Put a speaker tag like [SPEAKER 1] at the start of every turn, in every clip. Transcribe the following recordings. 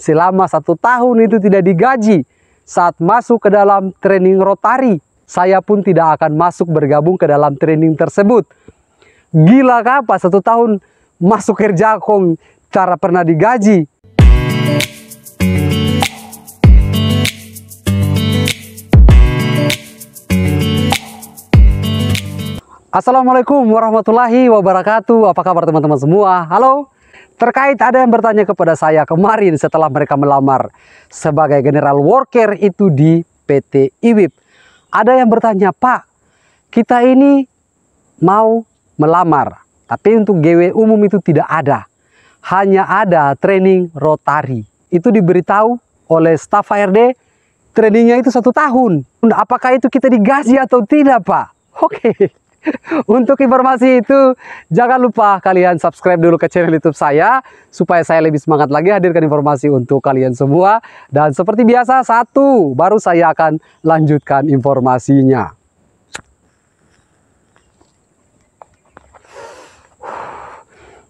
[SPEAKER 1] selama 1 tahun itu tidak digaji saat masuk ke dalam training Rotary. Saya pun tidak akan masuk bergabung ke dalam training tersebut. Gila kah apa 1 tahun masuk kerja kong cara pernah digaji? Assalamualaikum warahmatullahi wabarakatuh. Apa kabar teman-teman semua? Halo. Terkait ada yang bertanya kepada saya kemarin setelah mereka melamar sebagai general worker itu di PT IWIP. Ada yang bertanya, Pak, kita ini mau melamar, tapi untuk GW umum itu tidak ada. Hanya ada training Rotary. Itu diberitahu oleh staf HRD, trainingnya itu 1 tahun. Apakah itu kita digaji atau tidak, Pak? Oke. Untuk informasi itu, jangan lupa kalian subscribe dulu ke channel YouTube saya, supaya saya lebih semangat lagi hadirkan informasi untuk kalian semua. Dan seperti biasa, baru saya akan lanjutkan informasinya.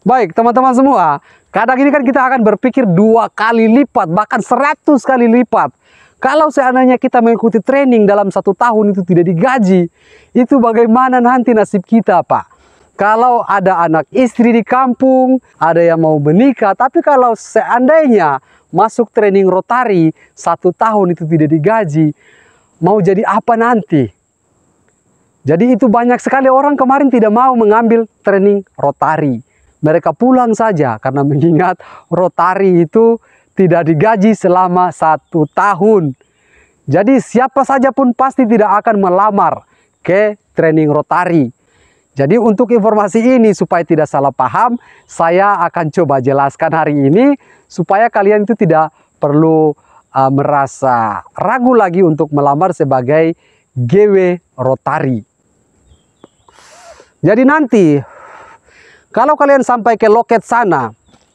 [SPEAKER 1] Baik, teman-teman semua, kadang ini kan kita akan berpikir 2 kali lipat, bahkan 100 kali lipat. Kalau seandainya kita mengikuti training dalam 1 tahun itu tidak digaji, itu bagaimana nanti nasib kita, Pak? Kalau ada anak istri di kampung, ada yang mau menikah, tapi kalau seandainya masuk training Rotary 1 tahun itu tidak digaji, mau jadi apa nanti? Jadi itu banyak sekali orang kemarin tidak mau mengambil training Rotary. Mereka pulang saja karena mengingat Rotary itu tidak digaji selama 1 tahun. Jadi siapa saja pun pasti tidak akan melamar ke training Rotary. Jadi untuk informasi ini supaya tidak salah paham, saya akan coba jelaskan hari ini supaya kalian itu tidak perlu merasa ragu lagi untuk melamar sebagai GW Rotary. Jadi nanti kalau kalian sampai ke loket sana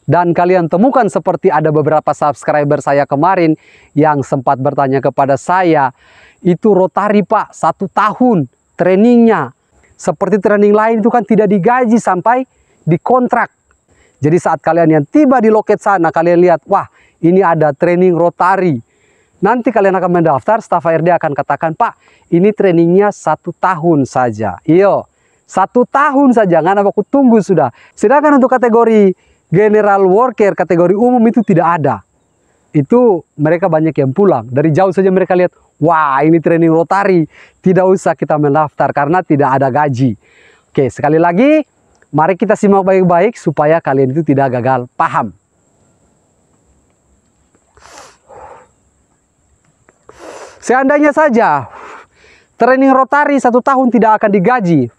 [SPEAKER 1] dan kalian temukan seperti ada beberapa subscriber saya kemarin yang sempat bertanya kepada saya, itu Rotary Pak 1 tahun trainingnya. Seperti training lain itu kan tidak digaji sampai dikontrak. Jadi saat kalian yang tiba di loket sana, kalian lihat, wah ini ada training Rotary. Nanti kalian akan mendaftar, staf HRD akan katakan, Pak ini trainingnya 1 tahun saja. Iyo, 1 tahun saja, nggak aku tunggu sudah. Sedangkan untuk kategori general worker, kategori umum itu tidak ada. Itu mereka banyak yang pulang. Dari jauh saja mereka lihat, wah ini training Rotary. Tidak usah kita mendaftar karena tidak ada gaji. Oke, sekali lagi, mari kita simak baik-baik supaya kalian itu tidak gagal paham. Seandainya saja training Rotary 1 tahun tidak akan digaji,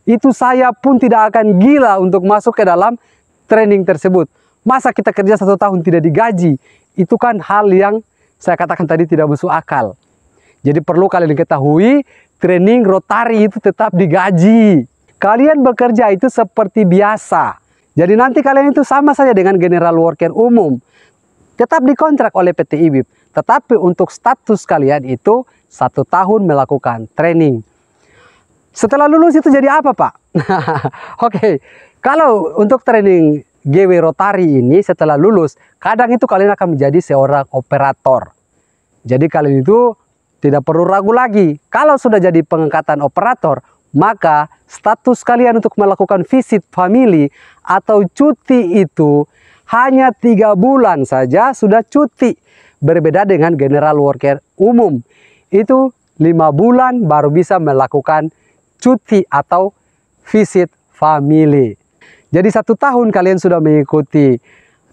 [SPEAKER 1] itu saya pun tidak akan gila untuk masuk ke dalam training tersebut. Masa kita kerja 1 tahun tidak digaji? Itu kan hal yang saya katakan tadi tidak masuk akal. Jadi perlu kalian ketahui, training Rotary itu tetap digaji. Kalian bekerja itu seperti biasa. Jadi nanti kalian itu sama saja dengan general worker umum. Tetap dikontrak oleh PT IWIP. Tetapi untuk status kalian itu 1 tahun melakukan training. Setelah lulus itu jadi apa, Pak? Oke. Kalau untuk training GW Rotary ini setelah lulus, kadang itu kalian akan menjadi seorang operator. Jadi kalian itu tidak perlu ragu lagi. Kalau sudah jadi pengangkatan operator, maka status kalian untuk melakukan visit family atau cuti itu hanya 3 bulan saja sudah cuti. Berbeda dengan general worker umum. Itu 5 bulan baru bisa melakukan cuti atau visit family. Jadi 1 tahun kalian sudah mengikuti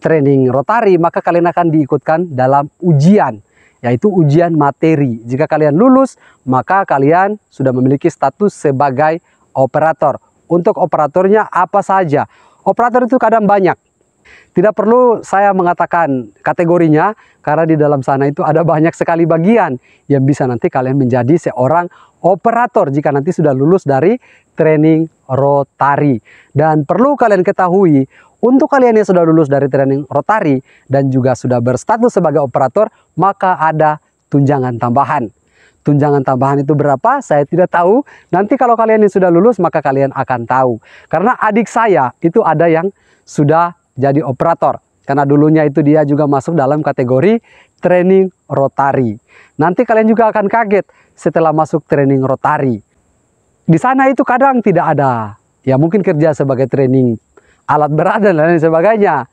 [SPEAKER 1] training Rotary, maka kalian akan diikutkan dalam ujian, yaitu ujian materi. Jika kalian lulus, maka kalian sudah memiliki status sebagai operator. Untuk operatornya apa saja? Operator itu kadang banyak. Tidak perlu saya mengatakan kategorinya, karena di dalam sana itu ada banyak sekali bagian yang bisa nanti kalian menjadi seorang operator jika nanti sudah lulus dari training Rotary. Dan perlu kalian ketahui, untuk kalian yang sudah lulus dari training Rotary dan juga sudah berstatus sebagai operator, maka ada tunjangan tambahan. Tunjangan tambahan itu berapa? Saya tidak tahu. Nanti kalau kalian yang sudah lulus, maka kalian akan tahu. Karena adik saya itu ada yang sudah jadi operator. Karena dulunya itu dia juga masuk dalam kategori training Rotary. Nanti kalian juga akan kaget setelah masuk training Rotary. Di sana itu kadang tidak ada, ya mungkin kerja sebagai training alat berat dan lain sebagainya.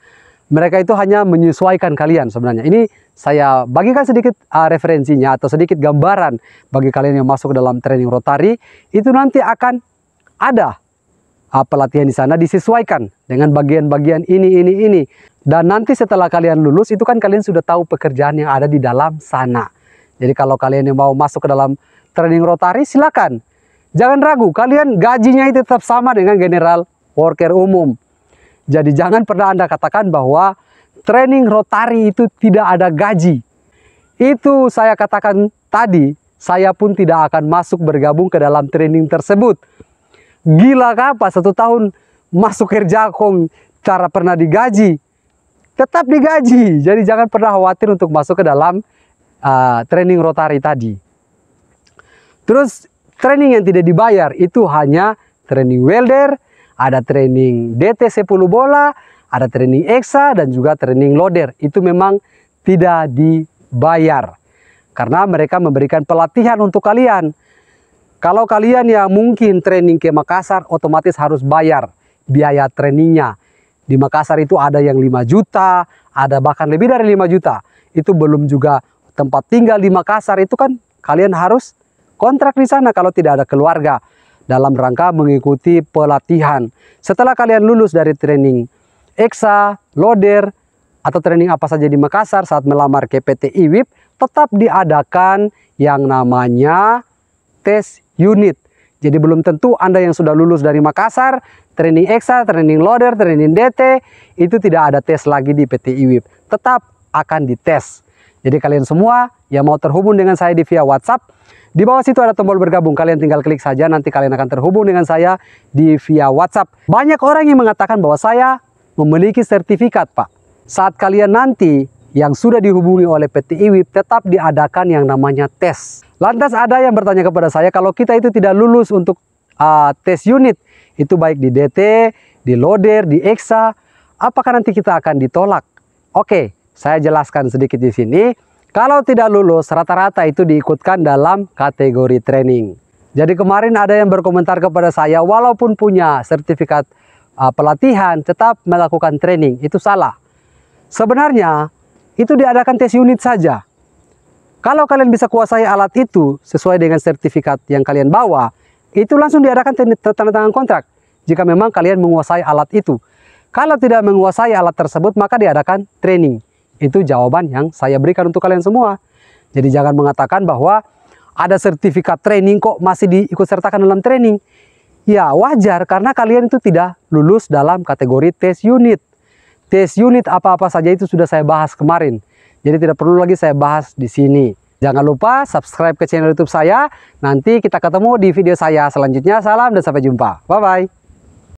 [SPEAKER 1] Mereka itu hanya menyesuaikan kalian sebenarnya. Ini saya bagikan sedikit referensinya atau sedikit gambaran bagi kalian yang masuk ke dalam training Rotary. Itu nanti akan ada pelatihan di sana disesuaikan dengan bagian-bagian ini. Dan nanti setelah kalian lulus itu kan kalian sudah tahu pekerjaan yang ada di dalam sana. Jadi kalau kalian yang mau masuk ke dalam training Rotary silakan. Jangan ragu, kalian gajinya itu tetap sama dengan general worker umum. Jadi jangan pernah Anda katakan bahwa training Rotary itu tidak ada gaji. Itu saya katakan tadi, saya pun tidak akan masuk bergabung ke dalam training tersebut. Gila apa 1 tahun masuk kerja kok cara pernah digaji? Tetap digaji. Jadi jangan pernah khawatir untuk masuk ke dalam training Rotary tadi. Terus training yang tidak dibayar itu hanya training welder, ada training DT 10 bola, ada training EXA dan juga training loader. Itu memang tidak dibayar. Karena mereka memberikan pelatihan untuk kalian. Kalau kalian yang mungkin training ke Makassar otomatis harus bayar biaya trainingnya. Di Makassar itu ada yang 5 juta, ada bahkan lebih dari 5 juta. Itu belum juga tempat tinggal di Makassar, itu kan kalian harus kontrak di sana kalau tidak ada keluarga dalam rangka mengikuti pelatihan. Setelah kalian lulus dari training EXA, loader, atau training apa saja di Makassar saat melamar ke PT IWIP, tetap diadakan yang namanya tes unit. Jadi belum tentu Anda yang sudah lulus dari Makassar, training EXA, training loader, training DT, itu tidak ada tes lagi di PT IWIP. Tetap akan dites. Jadi kalian semua yang mau terhubung dengan saya di via WhatsApp, di bawah situ ada tombol bergabung. Kalian tinggal klik saja, nanti kalian akan terhubung dengan saya di via WhatsApp. Banyak orang yang mengatakan bahwa saya memiliki sertifikat, Pak. Saat kalian nanti yang sudah dihubungi oleh PT IWIP, tetap diadakan yang namanya tes. Lantas ada yang bertanya kepada saya, kalau kita itu tidak lulus untuk tes unit, itu baik di DT, di loader, di EXA, apakah nanti kita akan ditolak? Oke, saya jelaskan sedikit di sini. Kalau tidak lulus, rata-rata itu diikutkan dalam kategori training. Jadi kemarin ada yang berkomentar kepada saya, walaupun punya sertifikat pelatihan, tetap melakukan training. Itu salah. Sebenarnya, itu diadakan tes unit saja. Kalau kalian bisa kuasai alat itu sesuai dengan sertifikat yang kalian bawa, itu langsung diadakan tanda tangan kontrak. Jika memang kalian menguasai alat itu. Kalau tidak menguasai alat tersebut, maka diadakan training. Itu jawaban yang saya berikan untuk kalian semua. Jadi jangan mengatakan bahwa ada sertifikat training kok masih diikut sertakan dalam training. Ya wajar karena kalian itu tidak lulus dalam kategori tes unit. Tes unit apa-apa saja itu sudah saya bahas kemarin. Jadi tidak perlu lagi saya bahas di sini. Jangan lupa subscribe ke channel YouTube saya. Nanti kita ketemu di video saya selanjutnya. Salam dan sampai jumpa. Bye-bye.